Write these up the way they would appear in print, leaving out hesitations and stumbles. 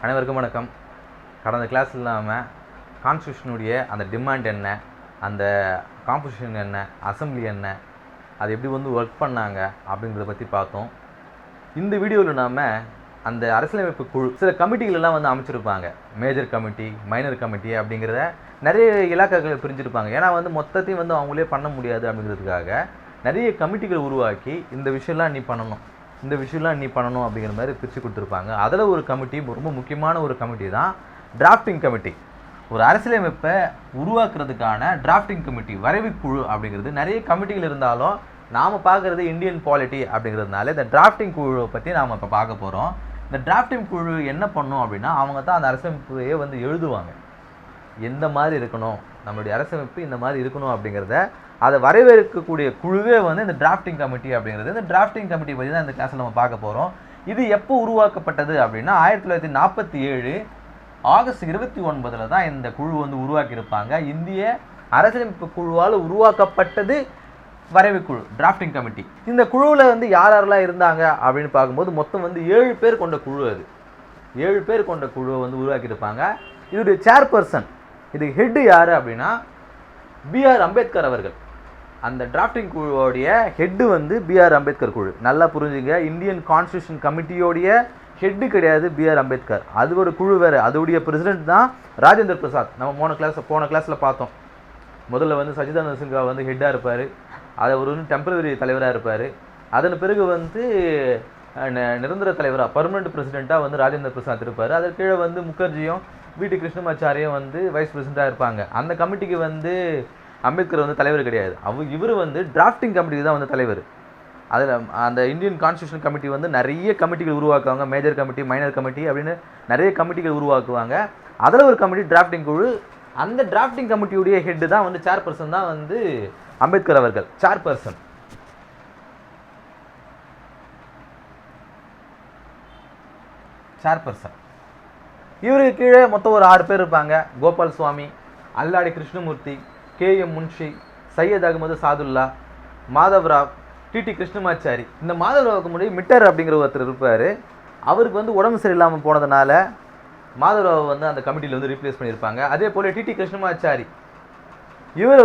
அனைவருக்கும் வணக்கம். கடந்த கிளாஸில் இல்லாமல் கான்ஸ்டியூஷனுடைய அந்த டிமாண்ட் என்ன, அந்த காம்போசிஷன் என்ன, அசம்பிளி என்ன, அது எப்படி ஒர்க் பண்ணாங்க அப்படிங்கிறத பற்றி பார்த்தோம். இந்த வீடியோவில் நாம் அந்த அரசியலமைப்பு குழு சில கமிட்டிகளெல்லாம் அமைச்சிருப்பாங்க. மேஜர் கமிட்டி, மைனர் கமிட்டி அப்படிங்கிறத நிறைய இலாக்காக்களை பிரிஞ்சிருப்பாங்க. ஏன்னா மொத்தத்தையும் அவங்களே பண்ண முடியாது அப்படிங்கிறதுக்காக நிறைய கமிட்டிகள் உருவாக்கி இந்த விஷயம்லாம் நீ பண்ணணும், இந்த விஷயம்லாம் நீ பண்ணணும் அப்படிங்கிற மாதிரி பிரித்து கொடுத்துருப்பாங்க. அதில் ஒரு கமிட்டி, ரொம்ப முக்கியமான ஒரு கமிட்டி தான் டிராஃப்டிங் கமிட்டி. ஒரு அரசியலமைப்பை உருவாக்குறதுக்கான டிராஃப்டிங் கமிட்டி, வரைவுக்குழு அப்படிங்கிறது நிறைய கமிட்டிகள் இருந்தாலும் நாம் பார்க்குறது இந்தியன் பாலிட்டி அப்படிங்கிறதுனால இந்த டிராஃப்டிங் குழுவை பற்றி நாம் இப்போ பார்க்க போகிறோம். இந்த டிராஃப்டிங் குழு என்ன பண்ணும் அப்படின்னா, அவங்க தான் அந்த அரசியலமைப்பையே எழுதுவாங்க. எந்த மாதிரி இருக்கணும், நம்மளுடைய அரசியலமைப்பு இந்த மாதிரி இருக்கணும் அப்படிங்கிறத அதை வரவேற்கக்கூடிய குழுவே இந்த டிராஃப்டிங் கமிட்டி அப்படிங்கிறது. இந்த டிராஃப்டிங் கமிட்டி பற்றி தான் இந்த கிளாஸில் நம்ம பார்க்க போகிறோம். இது எப்போ உருவாக்கப்பட்டது அப்படின்னா 1947 ஆகஸ்ட் 29 தான் இந்த குழு உருவாக்கியிருப்பாங்க. இந்திய அரசியலமைப்பு குழுவால் உருவாக்கப்பட்டது வரைவுக்குழு, டிராஃப்டிங் கமிட்டி. இந்த குழுவில் யாரெல்லாம் இருந்தாங்க அப்படின்னு பார்க்கும்போது மொத்தம் 7 பேர் கொண்ட குழு. அது 7 பேர் கொண்ட குழுவை உருவாக்கியிருப்பாங்க. இதோடைய சேர்பர்சன், இது ஹெட்டு யார் அப்படின்னா B.R. அம்பேத்கர் அவர்கள். அந்த டிராஃப்டிங் குழுவோடைய ஹெட்டு B.R. அம்பேத்கர் குழு. நல்லா புரிஞ்சுங்க, இந்தியன் கான்ஸ்டியூஷன் கமிட்டியோடைய ஹெட்டு கிடையாது B.R. அம்பேத்கர். அது ஒரு குழு வேறு. அதோடைய பிரசிடென்ட் தான் ராஜேந்திர பிரசாத். நம்ம போன கிளாஸில் பார்த்தோம். முதல்ல சச்சிதானந்த சின்ஹா ஹெட்டாக இருப்பார். அதை ஒரு டெம்பரரி தலைவராக இருப்பார். அதன் பிறகு நிரந்தர தலைவராக, பர்மனெண்ட் பிரசிடெண்ட்டாக ராஜேந்திர பிரசாத் இருப்பார். அதற்கு கீழே முகர்ஜியும் V.T. கிருஷ்ணமாச்சாரியும் வைஸ் பிரசிடெண்ட்டாக இருப்பாங்க. அந்த கமிட்டிக்கு அம்பேத்கர் தலைவர் கிடையாது. இவர் டிராஃப்டிங் கமிட்டிக்கு தான் தலைவர். அதில் அந்த இந்தியன் கான்ஸ்டியூஷன் கமிட்டி நிறைய கமிட்டிகள் உருவாக்குவாங்க. மேஜர் கமிட்டி, மைனர் கமிட்டி அப்படின்னு நிறைய கமிட்டிகள் உருவாக்குவாங்க. அதில் ஒரு கமிட்டி டிராஃப்டிங் குழு. அந்த டிராஃப்டிங் கமிட்டியுடைய ஹெட்டு தான் சேர்பர்சன் தான் அம்பேத்கர் அவர்கள். சேர்பர்சன் இவருக்கு கீழே மொத்தம் ஒரு 6 பேர் இருப்பாங்க. கோபால் சுவாமி, அல்லாடி கிருஷ்ணமூர்த்தி, K.M. முன்ஷி, சையத் அகமது சாதுல்லா, மாதவராவ், T.T. கிருஷ்ணமாச்சாரி. இந்த மாதவராவுக்கு முன்னாடி மிட்டர் அப்படிங்கிற ஒருத்தர் இருப்பார். அவருக்கு உடம்பு சரியில்லாமல் போனதுனால மாதவராவ் அந்த கமிட்டியில் ரீப்ளேஸ் பண்ணியிருப்பாங்க. அதே போல் T.T. கிருஷ்ணமாச்சாரி இவர்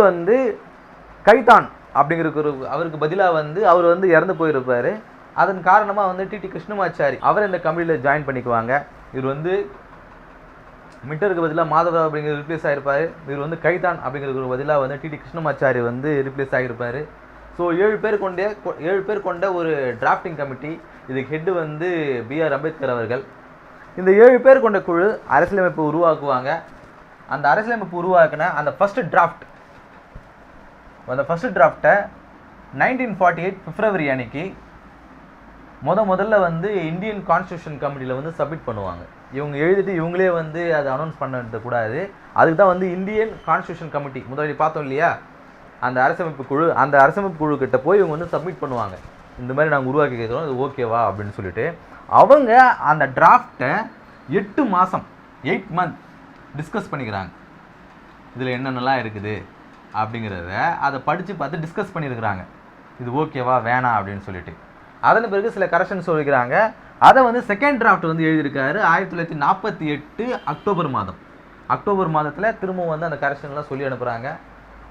கைதான் அப்படிங்கிற அவருக்கு பதிலாக அவர் இறந்து போயிருப்பார். அதன் காரணமாக T.T. கிருஷ்ணமாச்சாரி அவர் இந்த கமிட்டியில் ஜாயின் பண்ணிக்குவாங்க. இவர் மிட்டருக்கு பதிலாக மாதவராவ் அப்படிங்கிற ரிப்ளேஸ் ஆகிருப்பார். இவர் கைதான் அப்படிங்கிற பதிலாக T.T. கிருஷ்ணமாச்சாரி ரிப்ளேஸ் ஆகியிருப்பார். ஸோ 7 பேர் கொண்ட ஒரு டிராஃப்டிங் கமிட்டி. இதுக்கு ஹெட்டு B.R. அம்பேத்கர் அவர்கள். இந்த 7 பேர் கொண்ட குழு அரசியலமைப்பு உருவாக்குவாங்க. அந்த அரசியலமைப்பு உருவாக்குன அந்த ஃபர்ஸ்ட் டிராஃப்டை 1948 பிப்ரவரி அன்னைக்கு முதல்ல இந்தியன் கான்ஸ்டியூஷன் கமிட்டியில் சப்மிட் பண்ணுவாங்க. இவங்க எழுதிட்டு இவங்களே அதை அனௌன்ஸ் பண்ணக்கூடாது. அதுக்கு தான் இந்தியன் கான்ஸ்டியூஷன் கமிட்டி முதல்ல பார்த்தோம் இல்லையா, அந்த அரசியலமைப்பு குழு. அந்த அரசியலமைப்பு குழு கிட்ட போய் இவங்க சப்மிட் பண்ணுவாங்க. இந்த மாதிரி நாங்கள் உருவாக்கி கேட்குறோம், இது ஓகேவா அப்படின்னு சொல்லிட்டு அவங்க அந்த டிராஃப்டை 8 மாதம் 8 மந்த் டிஸ்கஸ் பண்ணிக்கிறாங்க. இதில் என்னென்னலாம் இருக்குது அப்படிங்கிறத அதை படித்து பார்த்து டிஸ்கஸ் பண்ணியிருக்கிறாங்க. இது ஓகேவா வேணாம் அப்படின்னு சொல்லிட்டு அதன் பிறகு சில கரெக்ஷன் சொல்லிக்கிறாங்க. அதை செகண்ட் டிராஃப்ட் எழுதியிருக்காரு 1948 அக்டோபர் மாதத்தில் திரும்பவும் அந்த கரெக்ஷன்லாம் சொல்லி அனுப்புகிறாங்க.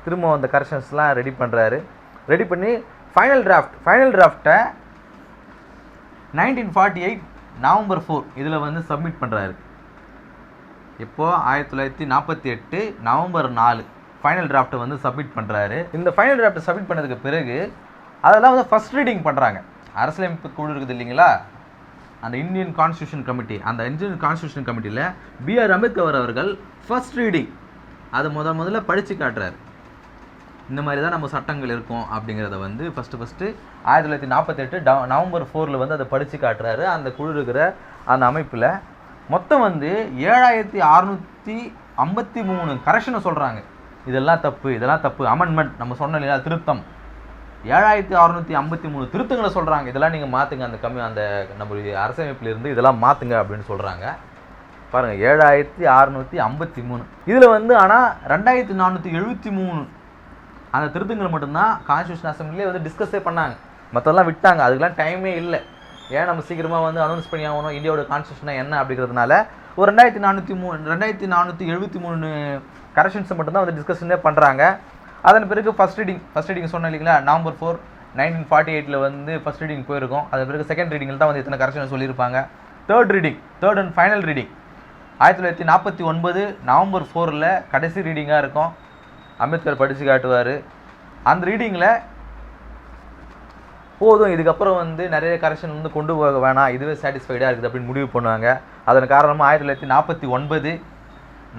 திரும்ப அந்த கரெக்ஷன்ஸ்லாம் ரெடி பண்ணுறாரு. ரெடி பண்ணி ஃபைனல் டிராஃப்டை 1948 நவம்பர் 4 இதில் சப்மிட் பண்ணுறாரு. இப்போது 1948 நவம்பர் 4 ஃபைனல் டிராஃப்ட்டை சப்மிட் பண்ணுறாரு. இந்த ஃபைனல் டிராஃப்ட்டை சப்மிட் பண்ணதுக்கு பிறகு அதெல்லாம் ஃபஸ்ட் ரீடிங் பண்ணுறாங்க. அரசியலமைப்பு குழு இருக்குது இல்லைங்களா, அந்த இந்தியன் கான்ஸ்டியூஷன் கமிட்டி. அந்த இந்தியன் கான்ஸ்டியூஷன் கமிட்டியில் B.R. அம்பேத்கர் அவர்கள் ஃபர்ஸ்ட் ரீடிங் அதை முதல்ல படித்து காட்டுறாரு. இந்த மாதிரி தான் நம்ம சட்டங்கள் இருக்கும் அப்படிங்கிறத ஃபஸ்ட்டு 1948 நவம்பர் 4 அதை படித்து காட்டுறாரு. அந்த குழு இருக்கிற அந்த அமைப்பில் மொத்தம் 7653 கரெக்ஷனை சொல்கிறாங்க. இதெல்லாம் தப்பு அமெண்ட்மெண்ட் நம்ம சொன்ன இல்லையா, திருத்தம். 7653 திருத்தங்களை சொல்கிறாங்க. இதெல்லாம் நீங்கள் மாற்றுங்க, அந்த நம்மளுடைய அரசியலமைப்பிலிருந்து இதெல்லாம் மாற்றுங்க அப்படின்னு சொல்கிறாங்க. பாருங்கள், 7653. இதில் ஆனால் 2473 அந்த திருத்தங்களை மட்டும்தான் கான்ஸ்டியூஷன் அசம்பிளிலே டிஸ்கஸே பண்ணாங்க. மற்றெல்லாம் விட்டாங்க, அதுக்கெல்லாம் டைமே இல்லை. ஏன் நம்ம சீக்கிரமாக வந்து அனௌன்ஸ் பண்ணி ஆகணும் இந்தியாவோட கான்ஸ்டியூஷனை என்ன அப்படிங்கிறதுனால ஒரு 2473 கரெக்ஷன்ஸை மட்டும்தான் வந்து டிஸ்கஷனே பண்ணுறாங்க. அதன் பிறகு ஃபஸ்ட் ரீடிங் சொன்னேன் இல்லைங்களா, November 4, 1948 வந்து ஃபஸ்ட் ரீடிங் போயிருக்கும். அதன் பிறகு செகண்ட் ரீடிங்கில் தான் வந்து இத்தனை கரெக்ஷன் சொல்லியிருப்பாங்க. Third and final reading 1949 November 4 கடைசி ரீடிங்காக இருக்கும். அம்பேத்கர் படித்து காட்டுவார். அந்த ரீடிங்கில் போதும், இதுக்கப்புறம் வந்து நிறைய கரெக்ஷன் வந்து கொண்டு போக வேணாம், இதுவே சாட்டிஸ்ஃபைடாக இருக்குது அப்படின்னு முடிவு பண்ணுவாங்க. அதன் காரணமாக 1949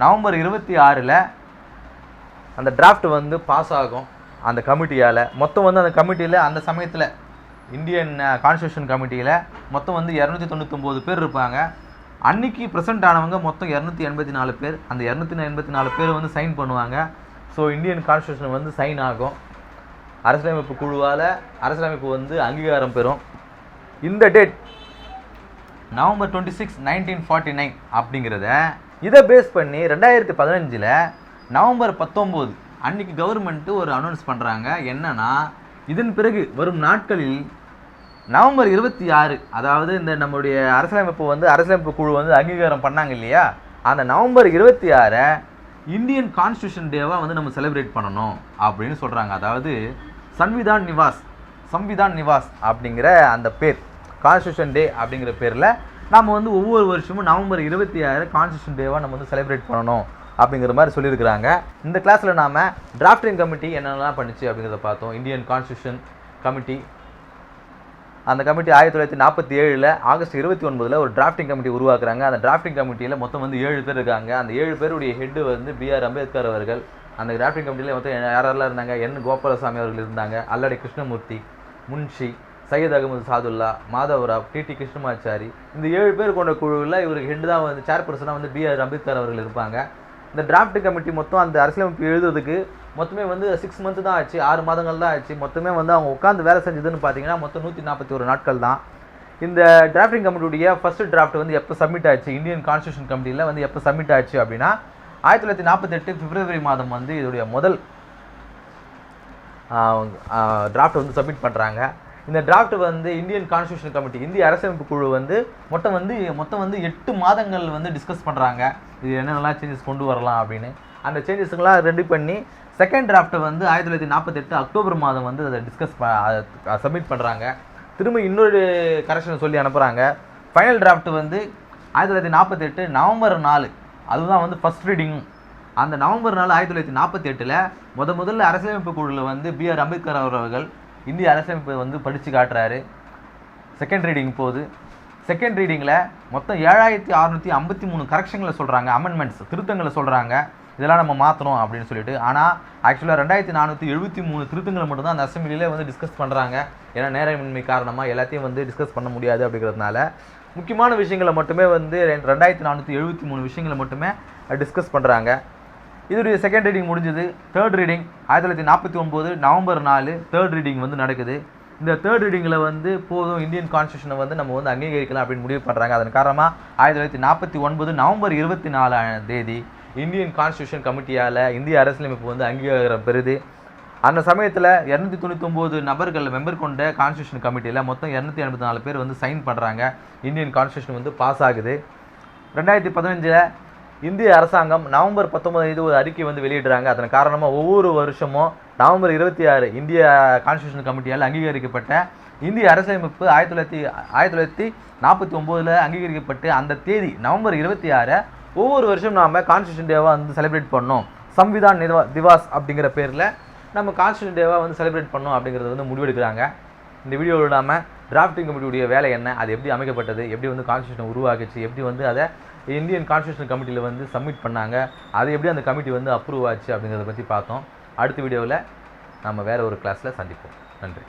November 26 அந்த டிராஃப்ட் வந்து பாஸ் ஆகும் அந்த கமிட்டியால். மொத்தம் வந்து அந்த கமிட்டியில் அந்த சமயத்தில் இந்தியன் கான்ஸ்டியூஷன் கமிட்டியில் மொத்தம் வந்து 299 பேர் இருப்பாங்க. அன்றைக்கி ப்ரெசென்ட் ஆனவங்க மொத்தம் 284 பேர். அந்த 284 பேர் வந்து சைன் பண்ணுவாங்க. ஸோ இந்தியன் கான்ஸ்டியூஷன் வந்து சைன் ஆகும். அரசியலமைப்பு குழுவால் அரசியலமைப்பு வந்து அங்கீகாரம் பெறும். இந்த டேட் November 26, 1949 அப்படிங்கிறத இதை பேஸ் பண்ணி 2015 November 19 அன்றைக்கி கவர்மெண்ட்டு ஒரு அனௌன்ஸ் பண்ணுறாங்க. என்னன்னா, இதன் பிறகு வரும் நாட்களில் November 26, அதாவது இந்த நம்முடைய அரசியலமைப்பு குழு வந்து அங்கீகாரம் பண்ணாங்க இல்லையா, அந்த November 26 இந்தியன் கான்ஸ்டியூஷன் டேவாக வந்து நம்ம செலிப்ரேட் பண்ணணும் அப்படின்னு சொல்கிறாங்க. அதாவது சம்விதான் நிவாஸ் அப்படிங்கிற அந்த பேர், கான்ஸ்டியூஷன் டே அப்படிங்கிற பேரில் நம்ம வந்து ஒவ்வொரு வருஷமும் November 26 கான்ஸ்டியூஷன் டேவாக நம்ம வந்து செலிப்ரேட் பண்ணணும் அப்படிங்கிற மாதிரி சொல்லியிருக்கிறாங்க. இந்த கிளாஸில் நாம் டிராஃப்டிங் கமிட்டி என்னென்னலாம் பண்ணிச்சு அப்படிங்கிறத பார்த்தோம். இந்தியன் கான்ஸ்டியூஷன் கமிட்டி, அந்த கமிட்டி 1947 ஆகஸ்ட் 29 ஒரு டிராஃப்டிங் கமிட்டி உருவாக்குறாங்க. அந்த டிராஃப்டிங் கமிட்டியில் மொத்தம் வந்து 7 பேர் இருக்காங்க. அந்த 7 பேருடைய ஹெட்டு வந்து B.R. அம்பேத்கர் அவர்கள். அந்த டிராஃப்டிங் கமிட்டியில் மொத்தம் யாரெல்லாம் இருந்தாங்க, N. கோபாலசாமி அவர்கள் இருந்தாங்க, அல்லடை கிருஷ்ணமூர்த்தி, முன்ஷி, சையத் அகமது சாதுல்லா, மாதவராவ், T.T. கிருஷ்ணமாச்சாரி. இந்த 7 பேர் கொண்ட குழுவில் இவருக்கு ஹெட்டு தான் வந்து சேர்பர்சனாக வந்து B.R. அம்பேத்கர் அவர்கள் இருப்பாங்க. இந்த டிராஃப்டிங் கமிட்டி மொத்தம் அந்த அரசியலமைப்பு எழுதுறதுக்கு மொத்தமே வந்து 6 மந்த்து தான் ஆச்சு, 6 மாதங்கள் தான் ஆச்சு. மொத்தமே வந்து அவங்க உட்காந்து வேலை செஞ்சதுன்னு பார்த்தீங்கன்னா மொத்தம் 141 நாட்கள் தான். இந்த டிராஃப்டிங் கமிட்டியுடைய ஃபர்ஸ்ட் டிராஃப்ட் வந்து எப்போ சப்மிட் ஆச்சு, இந்தியன் கான்ஸ்டியூஷன் கமிட்டியில் வந்து எப்போ சப்மிட் ஆச்சு அப்படின்னா 1948 பிப்ரவரி மாதம் வந்து இதோடைய முதல் டிராஃப்ட் வந்து சப்மிட் பண்ணுறாங்க. இந்த டிராஃப்ட் வந்து இந்தியன் கான்ஸ்டியூஷன் கமிட்டி, இந்திய அரசியலமைப்பு குழு வந்து மொத்தம் வந்து 8 மாதங்கள் வந்து டிஸ்கஸ் பண்ணுறாங்க. இது என்னென்னலாம் சேஞ்சஸ் கொண்டு வரலாம் அப்படின்னு. அந்த சேஞ்சஸ்லாம் ரெடி பண்ணி செகண்ட் டிராஃப்ட்டை வந்து 1948 அக்டோபர் மாதம் வந்து அதை சப்மிட் பண்ணுறாங்க. திரும்ப இன்னொரு கரெக்ஷன் சொல்லி அனுப்புகிறாங்க. ஃபைனல் டிராஃப்ட் வந்து 1948 November 4, அதுதான் வந்து ஃபஸ்ட் ரீடிங். அந்த November 4, 1948 முதல்ல அரசியலமைப்பு குழுவில் வந்து B.R. அம்பேத்கர் அவர்கள் இந்திய அரசியலமைப்பை வந்து படித்து காட்டுறாரு. செகண்ட் ரீடிங் போகுது. செகண்ட் ரீடிங்கில் மொத்தம் 7653 கரெக்ஷன்களை சொல்கிறாங்க, அமெண்ட்மெண்ட்ஸ் திருத்தங்களை சொல்கிறாங்க. இதெல்லாம் நம்ம மாற்றணும் அப்படின்னு சொல்லிட்டு. ஆனால் ஆக்சுவலாக 2473 திருத்தங்களை மட்டும்தான் அந்த அசம்பிளியிலே வந்து டிஸ்கஸ் பண்ணுறாங்க. ஏன்னா நேரமின்மை காரணமாக எல்லாத்தையும் வந்து டிஸ்கஸ் பண்ண முடியாது அப்படிங்கிறதுனால முக்கியமான விஷயங்களை மட்டுமே வந்து 2473 விஷயங்களை மட்டுமே டிஸ்கஸ் பண்ணுறாங்க. இதோடைய செகண்ட் ரீடிங் முடிஞ்சது. Third reading 1949 November 4 third reading வந்து நடக்குது. இந்த தேர்ட் ரீடிங்கில் வந்து போதும், இந்தியன் கான்ஸ்டியூஷனை வந்து நம்ம வந்து அங்கீகரிக்கலாம் அப்படின்னு முடிவு பண்ணுறாங்க. அதன் காரணமாக 1949 November 24 இந்தியன் கான்ஸ்டியூஷன் கமிட்டியால் இந்திய அரசியலமைப்பு வந்து அங்கீகாரம் பெறுது. அந்த சமயத்தில் 299 நபர்கள் மெம்பர் கொண்ட கான்ஸ்டியூஷன் கமிட்டியில் மொத்தம் 284 பேர் வந்து சைன் பண்ணுறாங்க. இந்தியன் கான்ஸ்டியூஷன் வந்து பாஸ் ஆகுது. 2015 இந்திய அரசாங்கம் November 19 ஒரு அறிக்கை வந்து வெளியிடுறாங்க. அதன் காரணமாக ஒவ்வொரு வருஷமும் November 26 இந்திய கான்ஸ்டியூஷன் கமிட்டியால் அங்கீகரிக்கப்பட்ட இந்திய அரசியலமைப்பு 1949 அங்கீகரிக்கப்பட்டு அந்த தேதி November 26 ஒவ்வொரு வருஷம் நாம் கான்ஸ்டியூஷன் டேவாக வந்து செலிப்ரேட் பண்ணோம். சம்விதான் திவாஸ் அப்படிங்கிற பேரில் நம்ம கான்ஸ்டியூஷன் டேவாக வந்து செலிப்ரேட் பண்ணோம் அப்படிங்கிறது வந்து முடிவெடுக்கிறாங்க. இந்த வீடியோவில் இல்லாமல் டிராஃப்டிங் கமிட்டியுடைய வேலை என்ன, அது எப்படி அமைக்கப்பட்டது, எப்படி வந்து கான்ஸ்டியூஷன் உருவாக்குச்சு, எப்படி வந்து அதை இந்தியன் கான்ஸ்டியூஷன் கமிட்டியில் வந்து சப்மிட் பண்ணாங்க, அது எப்படி அந்த கமிட்டி வந்து அப்ரூவ் ஆச்சு அப்படிங்கிறத பற்றி பார்த்தோம். அடுத்த வீடியோவில் நம்ம வேறு ஒரு கிளாஸில் சந்திப்போம். நன்றி.